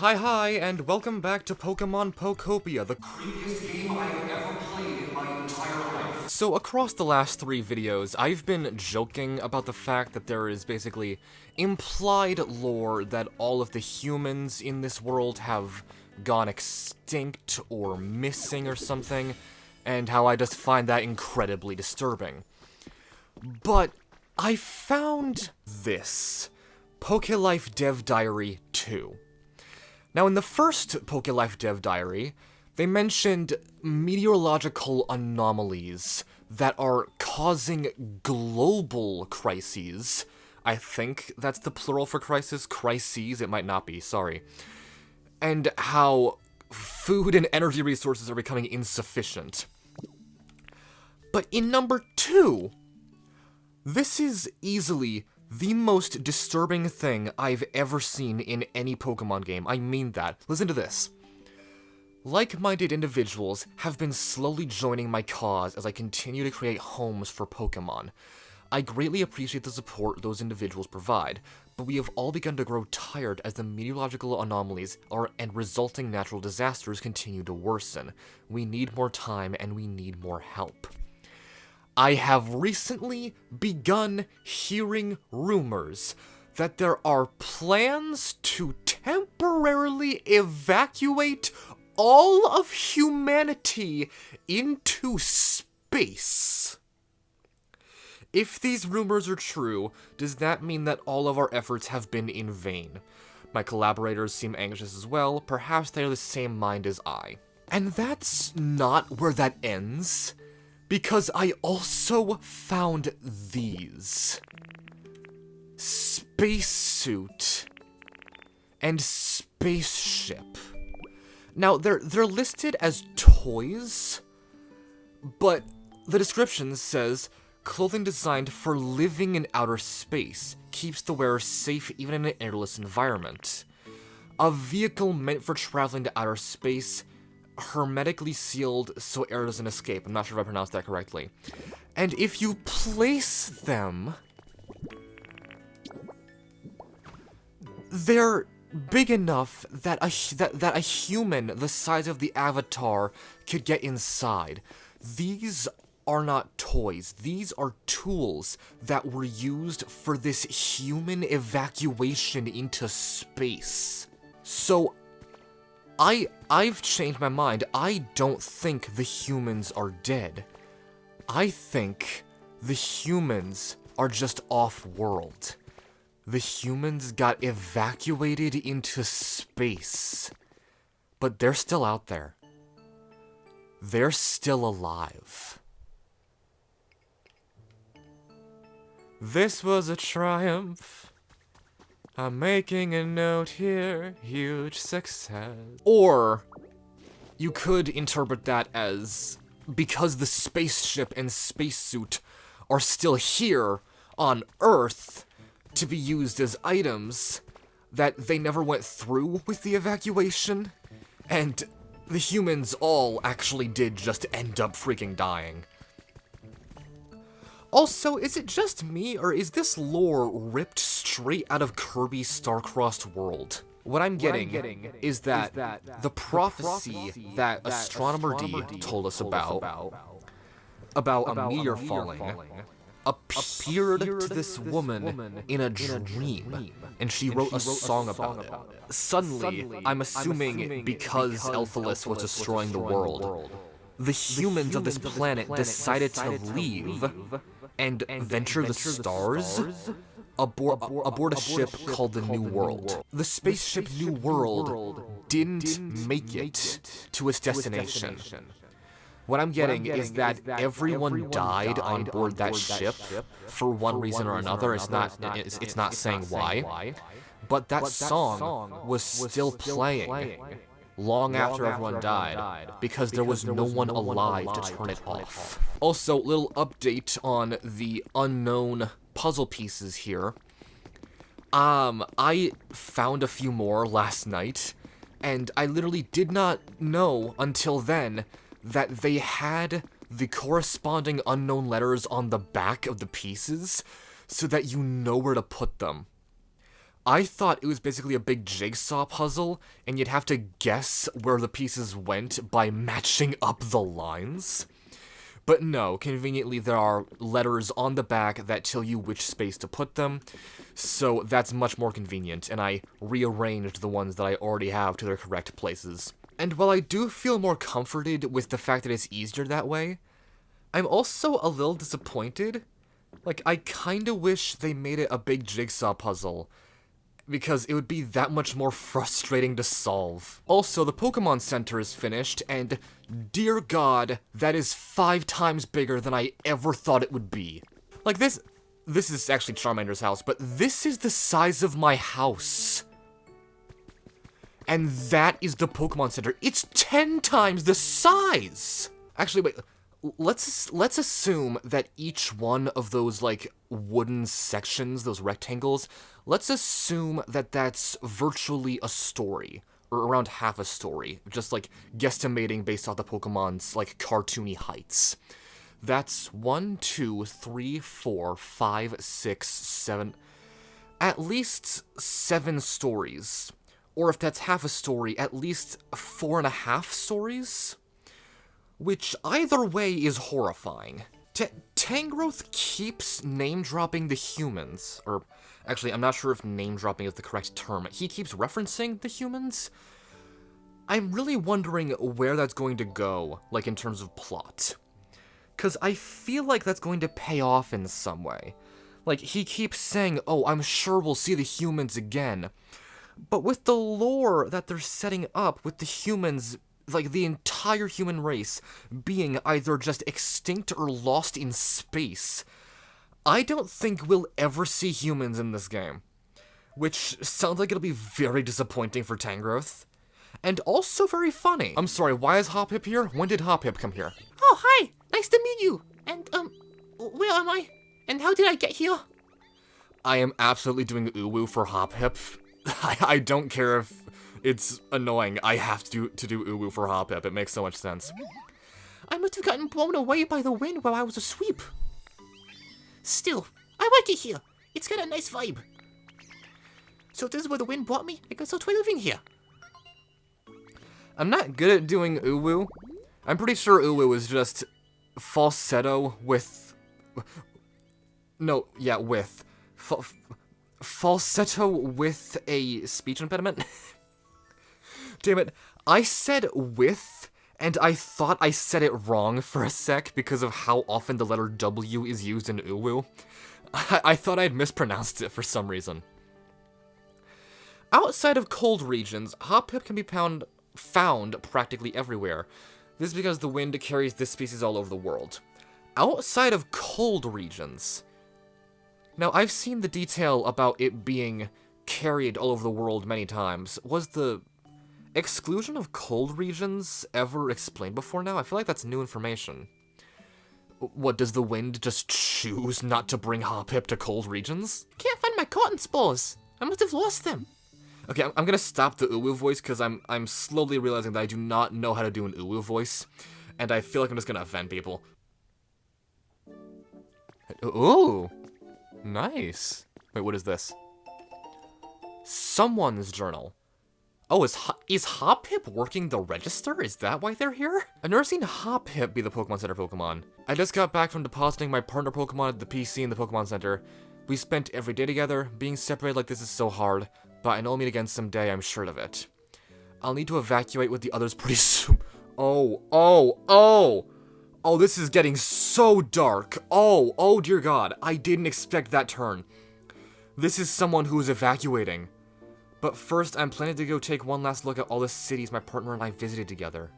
Hi, and welcome back to Pokemon Pokopia, the creepiest game I've ever played in my entire life. So across the last 3 videos, I've been joking about the fact that there is basically implied lore that all of the humans in this world have gone extinct or missing or something, and how I just find that incredibly disturbing. But I found this, Pokelife Dev Diary 2. Now, in the first Pokelife Dev Diary, they mentioned meteorological anomalies that are causing global crises. I think that's the plural for crisis. Crises, it might not be, sorry. And how food and energy resources are becoming insufficient. But in number 2, this is easily the most disturbing thing I've ever seen in any Pokemon game. I mean that. Listen to this. Like-minded individuals have been slowly joining my cause as I continue to create homes for Pokemon. I greatly appreciate the support those individuals provide, but we have all begun to grow tired as the meteorological anomalies and resulting natural disasters continue to worsen. We need more time and we need more help. I have recently begun hearing rumors that there are plans to temporarily evacuate all of humanity into space. If these rumors are true, does that mean that all of our efforts have been in vain? My collaborators seem anxious as well. Perhaps they are the same mind as I. And that's not where that ends. Because I also found these. Spacesuit and spaceship. Now, they're listed as toys, but the description says, clothing designed for living in outer space, keeps the wearer safe even in an airless environment. A vehicle meant for traveling to outer space, hermetically sealed so air doesn't escape. I'm not sure if I pronounced that correctly. And if you place them, they're big enough that a human the size of the Avatar could get inside. These are not toys. These are tools that were used for this human evacuation into space. So I've changed my mind. I don't think the humans are dead. I think the humans are just off-world. The humans got evacuated into space. But they're still out there. They're still alive. This was a triumph. I'm making a note here, huge success. Or, you could interpret that as, because the spaceship and spacesuit are still here on Earth to be used as items, that they never went through with the evacuation, and the humans all actually did just end up freaking dying. Also, is it just me, or is this lore ripped straight out of Kirby's Star-Crossed World? What I'm getting is that the prophecy that Astronomer D told us about a meteor falling, appeared to this woman in a dream, and she wrote a song about it. Suddenly, I'm assuming because Elphalus was destroying the world, the humans of this planet decided to leave and venture the stars aboard a ship called the New World. The spaceship New World didn't make it to its destination. What I'm getting is that everyone died on board that ship for one reason or another. It's not saying why, but that song was still playing long after everyone died, because there was no one alive to turn it off. Also, little update on the unknown puzzle pieces here. I found a few more last night, and I literally did not know until then that they had the corresponding unknown letters on the back of the pieces, so that you know where to put them. I thought it was basically a big jigsaw puzzle, and you'd have to guess where the pieces went by matching up the lines. But no, conveniently there are letters on the back that tell you which space to put them, so that's much more convenient, and I rearranged the ones that I already have to their correct places. And while I do feel more comforted with the fact that it's easier that way, I'm also a little disappointed. Like, I kinda wish they made it a big jigsaw puzzle, because it would be that much more frustrating to solve. Also, the Pokemon Center is finished, and dear God, that is 5 times bigger than I ever thought it would be. Like, this is actually Charmander's house, but this is the size of my house. And that is the Pokemon Center. It's 10 times the size! Actually, wait, let's assume that each one of those, like, wooden sections, those rectangles, let's assume that that's virtually a story, or around half a story, just, like, guesstimating based off the Pokemon's, like, cartoony heights. That's 1, 2, 3, 4, 5, 6, 7, at least 7 stories. Or if that's half a story, at least 4.5 stories? Which, either way, is horrifying. Tangrowth keeps name-dropping the humans, or actually, I'm not sure if name-dropping is the correct term. He keeps referencing the humans. I'm really wondering where that's going to go, like, in terms of plot. Because I feel like that's going to pay off in some way. Like, he keeps saying, oh, I'm sure we'll see the humans again. But with the lore that they're setting up with the humans, like, the entire human race being either just extinct or lost in space, I don't think we'll ever see humans in this game. Which sounds like it'll be very disappointing for Tangrowth. And also very funny. I'm sorry, why is Hoppip here? When did Hoppip come here? Oh, hi! Nice to meet you! And, where am I? And how did I get here? I am absolutely doing uwu for Hoppip. I don't care if it's annoying. I have to do uwu for Hoppip. It makes so much sense. I must have gotten blown away by the wind while I was asleep. Still, I like it here. It's got a nice vibe. So this is where the wind brought me? I guess I'll try living here. I'm not good at doing uwu. I'm pretty sure uwu is just falsetto with... No, yeah, with. Falsetto with a speech impediment? Damn it, I said with, and I thought I said it wrong for a sec because of how often the letter W is used in uwu. I thought I'd mispronounced it for some reason. Outside of cold regions, Hoppip can be found practically everywhere. This is because the wind carries this species all over the world. Outside of cold regions... Now, I've seen the detail about it being carried all over the world many times. Was the exclusion of cold regions ever explained before now? I feel like that's new information. What, does the wind just choose not to bring Hoppip to cold regions? Can't find my cotton spores. I must have lost them. Okay, I'm gonna stop the uwu voice because I'm slowly realizing that I do not know how to do an uwu voice, and I feel like I'm just gonna offend people. Ooh, nice. Wait, what is this? Someone's journal. Oh, is Hoppip working the register? Is that why they're here? I've never seen Hoppip be the Pokemon Center Pokemon. I just got back from depositing my partner Pokemon at the PC in the Pokemon Center. We spent every day together. Being separated like this is so hard, but I know I'll meet again someday, I'm sure of it. I'll need to evacuate with the others pretty soon. Oh, this is getting so dark. Oh dear God, I didn't expect that turn. This is someone who is evacuating. But first, I'm planning to go take one last look at all the cities my partner and I visited together.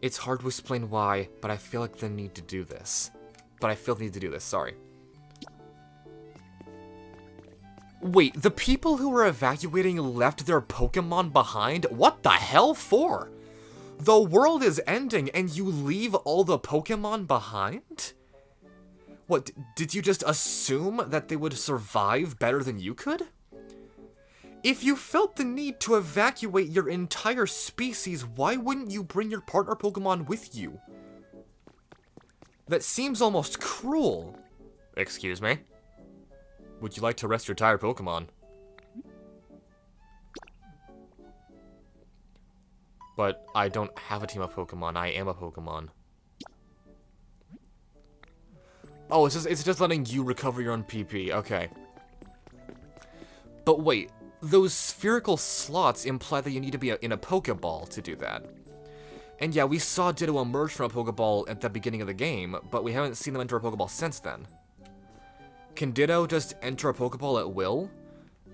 It's hard to explain why, but I feel like the need to do this. Sorry. Wait, the people who were evacuating left their Pokemon behind? What the hell for? The world is ending and you leave all the Pokemon behind? What, did you just assume that they would survive better than you could? If you felt the need to evacuate your entire species, why wouldn't you bring your partner Pokemon with you? That seems almost cruel. Excuse me? Would you like to rest your tired Pokemon? But I don't have a team of Pokemon. I am a Pokemon. Oh, it's just letting you recover your own PP. Okay. But wait, those spherical slots imply that you need to be in a Pokeball to do that. And yeah, we saw Ditto emerge from a Pokeball at the beginning of the game, but we haven't seen them enter a Pokeball since then. Can Ditto just enter a Pokeball at will?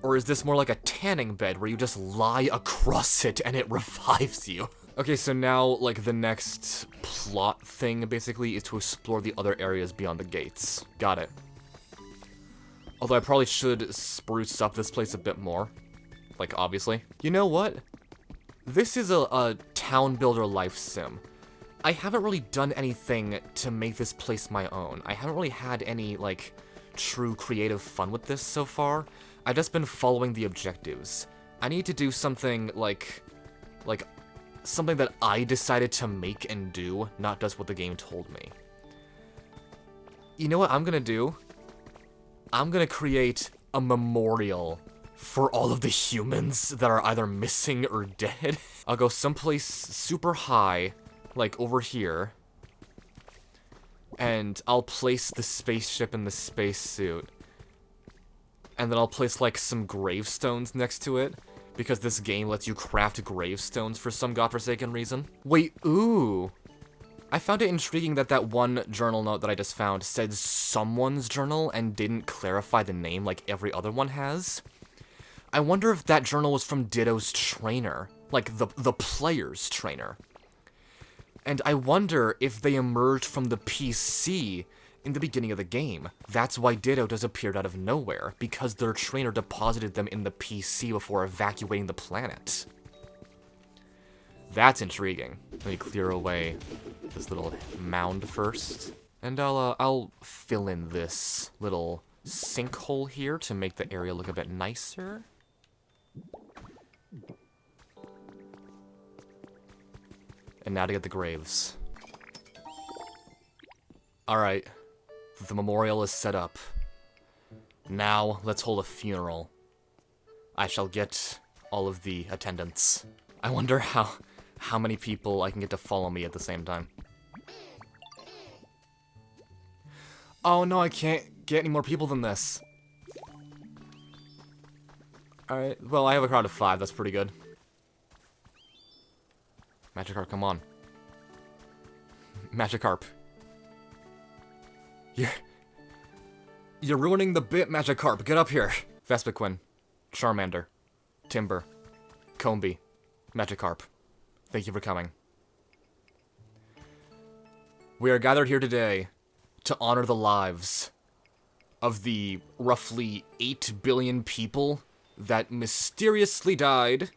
Or is this more like a tanning bed where you just lie across it and it revives you? Okay, so now, like, the next plot thing, basically, is to explore the other areas beyond the gates. Got it. Although I probably should spruce up this place a bit more. Like, obviously. You know what? This is a town builder life sim. I haven't really done anything to make this place my own. I haven't really had any, like, true creative fun with this so far. I've just been following the objectives. I need to do something, like, something that I decided to make and do, not just what the game told me. You know what I'm gonna do? I'm gonna create a memorial for all of the humans that are either missing or dead. I'll go someplace super high, like over here, and I'll place the spaceship in the spacesuit. And then I'll place, like, some gravestones next to it, because this game lets you craft gravestones for some godforsaken reason. Wait, ooh. I found it intriguing that that one journal note that I just found said someone's journal and didn't clarify the name like every other one has. I wonder if that journal was from Ditto's trainer, like the player's trainer. And I wonder if they emerged from the PC in the beginning of the game. That's why Ditto just appeared out of nowhere, because their trainer deposited them in the PC before evacuating the planet. That's intriguing. Let me clear away this little mound first. And I'll fill in this little sinkhole here to make the area look a bit nicer. And now to get the graves. Alright. The memorial is set up. Now, let's hold a funeral. I shall get all of the attendants. I wonder how many people I can get to follow me at the same time. Oh no, I can't get any more people than this. Alright, well, I have a crowd of 5, that's pretty good. Magikarp, come on. Magikarp. You're ruining the bit, Magikarp. Get up here. Vespiquen, Charmander, Timber, Combee, Magikarp. Thank you for coming. We are gathered here today to honor the lives of the roughly 8 billion people that mysteriously died,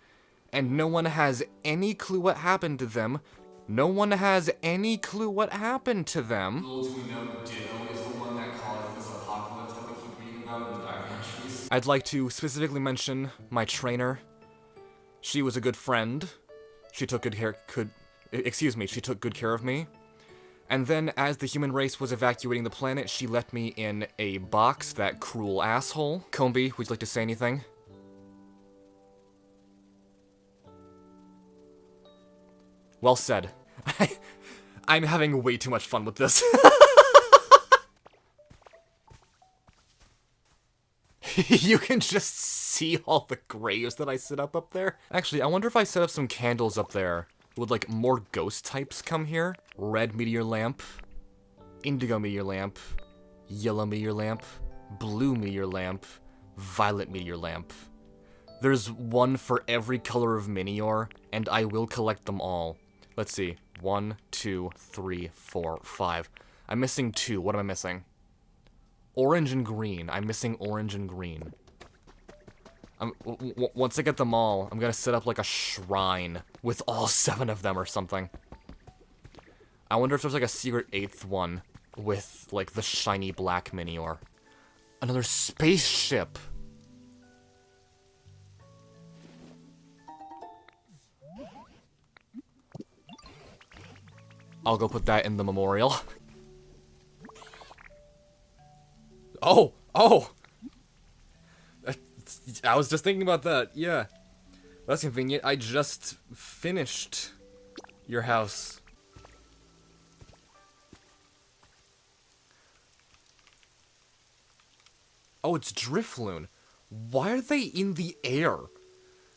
and no one has any clue what happened to them. No one has any clue what happened to them. Little do we know, Ditto is the one that caused this apocalypse that we keep reading about in the diary entries. I'd like to specifically mention my trainer. She was a good friend. She took good care, she took good care of me. And then, as the human race was evacuating the planet, she left me in a box, that cruel asshole. Combee, would you like to say anything? Well said. I'm having way too much fun with this. You can just see all the graves that I set up there. Actually, I wonder if I set up some candles up there, would, like, more ghost types come here? Red meteor lamp, indigo meteor lamp, yellow meteor lamp, blue meteor lamp, violet meteor lamp. There's one for every color of Minior, and I will collect them all. Let's see. 1, 2, 3, 4, 5. I'm missing 2. What am I missing? Orange and green. I'm missing orange and green. Once I get them all, I'm gonna set up like a shrine with all 7 of them or something. I wonder if there's like a secret 8th one with like the shiny black Minior. Another spaceship! I'll go put that in the memorial. Oh! Oh! I was just thinking about that, yeah. That's convenient. I just finished your house. Oh, it's Drifloon. Why are they in the air?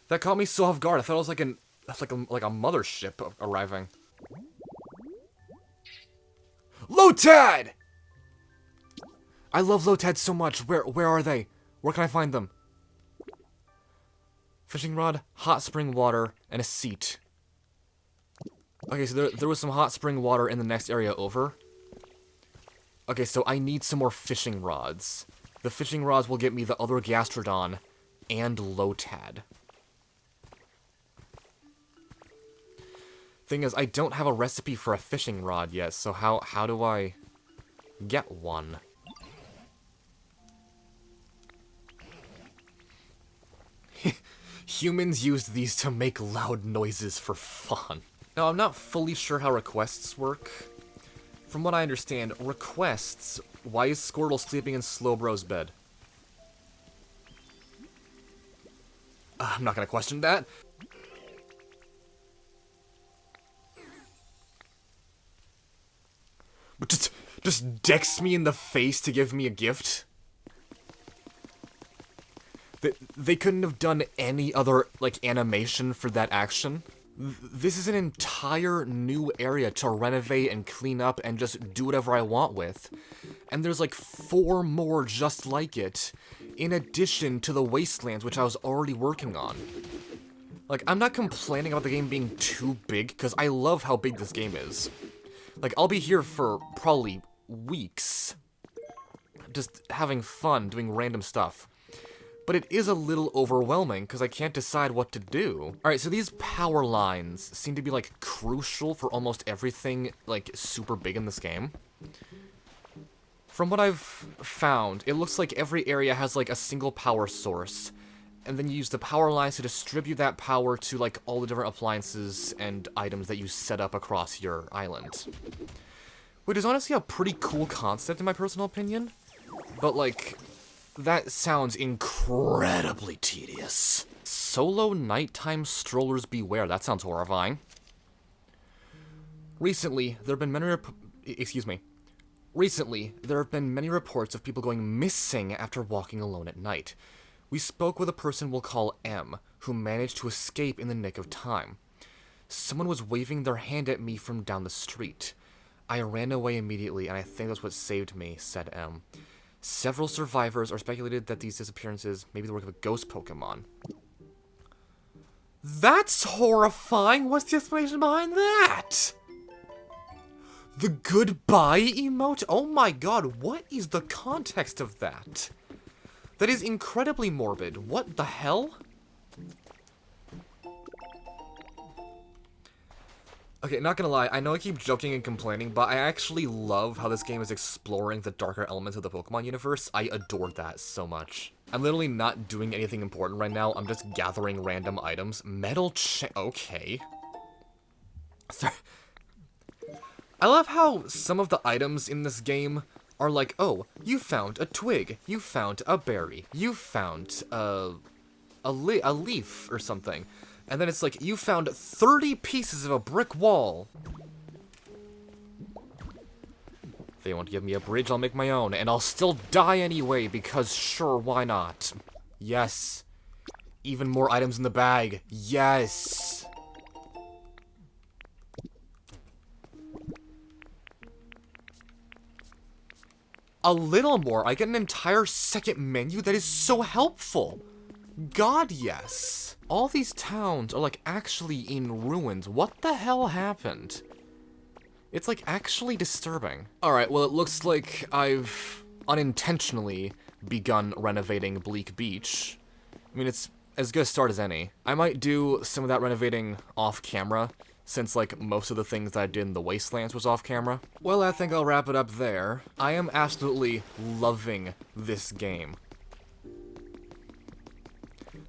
That caught me so off guard. I thought it was like a mothership arriving. Lotad! I love Lotad so much. Where are they? Where can I find them? Fishing rod, hot spring water, and a seat. Okay, so there was some hot spring water in the next area over. Okay, so I need some more fishing rods. The fishing rods will get me the other Gastrodon and Lotad. Thing is, I don't have a recipe for a fishing rod yet, so how do I get one? Humans used these to make loud noises for fun. Now, I'm not fully sure how requests work. From what I understand, requests... Why is Squirtle sleeping in Slowbro's bed? I'm not gonna question that. But just decks me in the face to give me a gift? They couldn't have done any other, like, animation for that action? This is an entire new area to renovate and clean up and just do whatever I want with. And there's like 4 more just like it, in addition to the Wastelands, which I was already working on. Like, I'm not complaining about the game being too big, because I love how big this game is. Like, I'll be here for probably weeks, just having fun, doing random stuff. But it is a little overwhelming, because I can't decide what to do. Alright, so these power lines seem to be, like, crucial for almost everything, like, super big in this game. From what I've found, it looks like every area has, like, a single power source. And then you use the power lines to distribute that power to, like, all the different appliances and items that you set up across your island. Which is honestly a pretty cool concept, in my personal opinion. But, like... that sounds incredibly tedious. Solo nighttime strollers beware. That sounds horrifying. Recently, there have been many reports of people going missing after walking alone at night. We spoke with a person we'll call M, who managed to escape in the nick of time. Someone was waving their hand at me from down the street. I ran away immediately, and I think that's what saved me, said M. Several survivors are speculated that these disappearances may be the work of a ghost Pokemon. That's horrifying! What's the explanation behind that? The goodbye emote? Oh my god, what is the context of that? That is incredibly morbid. What the hell? Okay, not gonna lie, I know I keep joking and complaining, but I actually love how this game is exploring the darker elements of the Pokemon universe. I adore that so much. I'm literally not doing anything important right now, I'm just gathering random items. Okay. I love how some of the items in this game are like, oh, you found a twig, you found a berry, you found a leaf or something. And then it's like, you found 30 pieces of a brick wall. If they won't give me a bridge, I'll make my own. And I'll still die anyway, because sure, why not? Yes. Even more items in the bag. Yes. A little more. I get an entire second menu that is so helpful. God, yes. All these towns are, like, actually in ruins. What the hell happened? It's, like, actually disturbing. Alright, well, it looks like I've unintentionally begun renovating Bleak Beach. I mean, it's as good a start as any. I might do some of that renovating off-camera, since, like, most of the things that I did in the Wastelands was off-camera. Well, I think I'll wrap it up there. I am absolutely loving this game.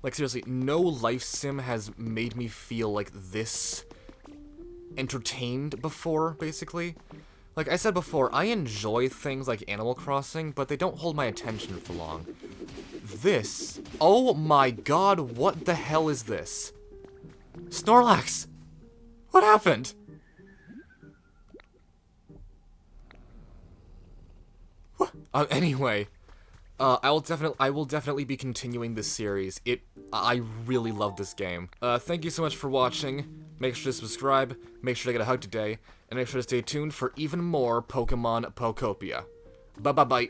Like, seriously, no life sim has made me feel like this entertained before, basically. Like I said before, I enjoy things like Animal Crossing, but they don't hold my attention for long. this... Oh my god, what the hell is this? Snorlax! What happened? What? Anyway, I will definitely be continuing this series. I really love this game. Thank you so much for watching. Make sure to subscribe, make sure to get a hug today, and make sure to stay tuned for even more Pokemon Pokopia. Bye-bye-bye.